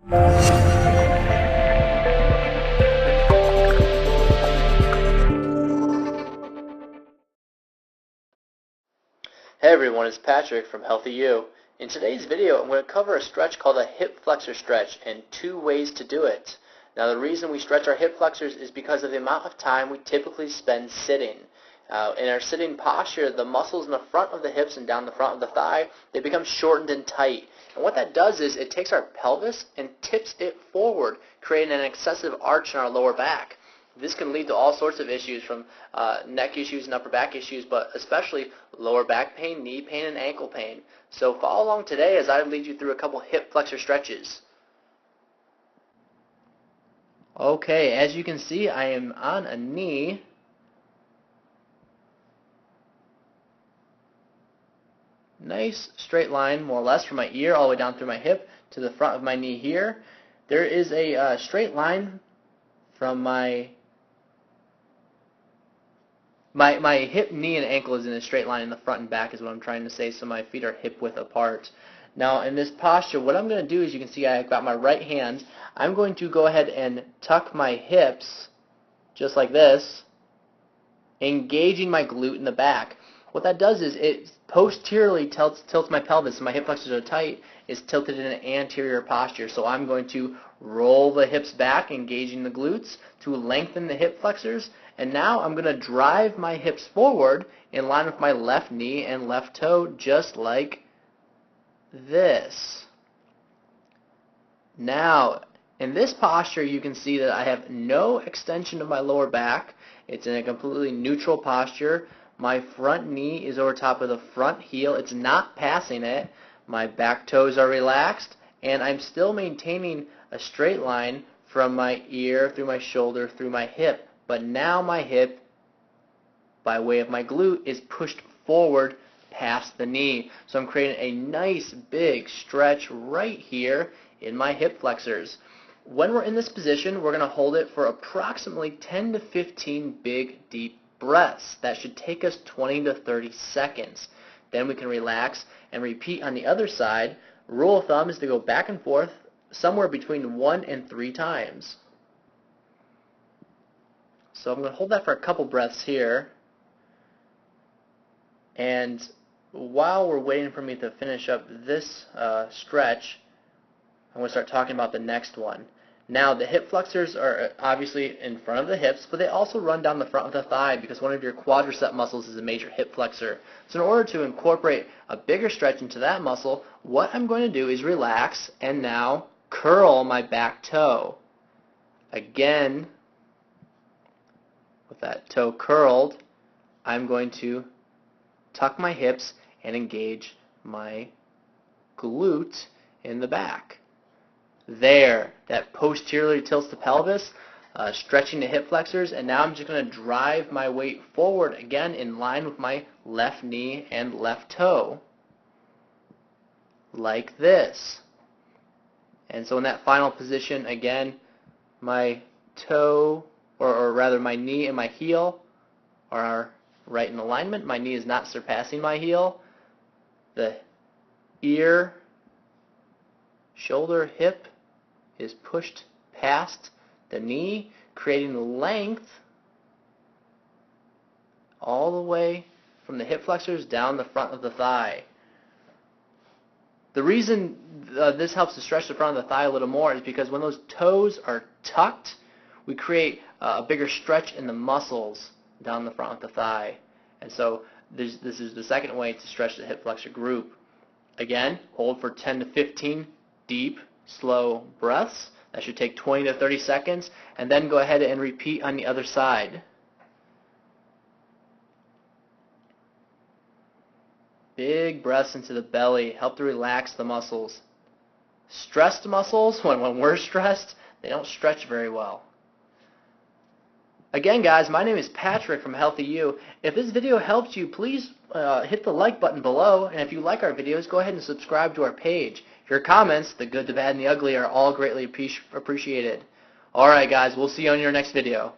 Hey everyone, it's Patrick from Healthy You. In today's video, I'm going to cover a stretch called a hip flexor stretch and 2 ways to do it. Now the reason we stretch our hip flexors is because of the amount of time we typically spend sitting. In our sitting posture, the muscles in the front of the hips and down the front of the thigh, they become shortened and tight. And what that does is it takes our pelvis and tips it forward, creating an excessive arch in our lower back. This can lead to all sorts of issues, from neck issues and upper back issues, but especially lower back pain, knee pain, and ankle pain. So follow along today as I lead you through a couple hip flexor stretches. Okay, as you can see, I am on a knee. Nice straight line, more or less, from my ear all the way down through my hip to the front of my knee here. There is a straight line from my hip, knee, and ankle is in a straight line in the front and back is what I'm trying to say, so my feet are hip width apart. Now in this posture, what I'm going to do is, you can see I've got my right hand. I'm going to go ahead and tuck my hips just like this, engaging my glute in the back. What that does is it posteriorly tilts my pelvis, so my hip flexors are tight. It's tilted in an anterior posture. So I'm going to roll the hips back, engaging the glutes to lengthen the hip flexors. And now I'm going to drive my hips forward in line with my left knee and left toe, just like this. Now, in this posture, you can see that I have no extension of my lower back. It's in a completely neutral posture. My front knee is over top of the front heel. It's not passing it. My back toes are relaxed, and I'm still maintaining a straight line from my ear, through my shoulder, through my hip. But now my hip, by way of my glute, is pushed forward past the knee. So I'm creating a nice big stretch right here in my hip flexors. When we're in this position, we're going to hold it for approximately 10 to 15 big, deep breaths. That should take us 20 to 30 seconds. Then we can relax and repeat on the other side. Rule of thumb is to go back and forth somewhere between 1 and 3 times. So I'm going to hold that for a couple breaths here. And while we're waiting for me to finish up this stretch, I'm going to start talking about the next one. Now, the hip flexors are obviously in front of the hips, but they also run down the front of the thigh because one of your quadricep muscles is a major hip flexor. So in order to incorporate a bigger stretch into that muscle, what I'm going to do is relax and now curl my back toe. Again, with that toe curled, I'm going to tuck my hips and engage my glute in the back. There, that posteriorly tilts the pelvis, stretching the hip flexors, and now I'm just going to drive my weight forward again in line with my left knee and left toe, like this. And so in that final position, again, my toe, or rather my knee and my heel are right in alignment. My knee is not surpassing my heel. The ear, shoulder, hip is pushed past the knee, creating length all the way from the hip flexors down the front of the thigh. The reason this helps to stretch the front of the thigh a little more is because when those toes are tucked, we create a bigger stretch in the muscles down the front of the thigh. And so this is the second way to stretch the hip flexor group. Again, hold for 10 to 15 deep, slow breaths. That should take 20 to 30 seconds, and then go ahead and repeat on the other side. Big breaths into the belly, help to relax the muscles. Stressed muscles, when we're stressed, they don't stretch very well. Again, guys, my name is Patrick from Healthy You. If this video helped you, please hit the like button below, and if you like our videos, go ahead and subscribe to our page. Your comments, the good, the bad, and the ugly, are all greatly appreciated. Alright, guys, we'll see you on your next video.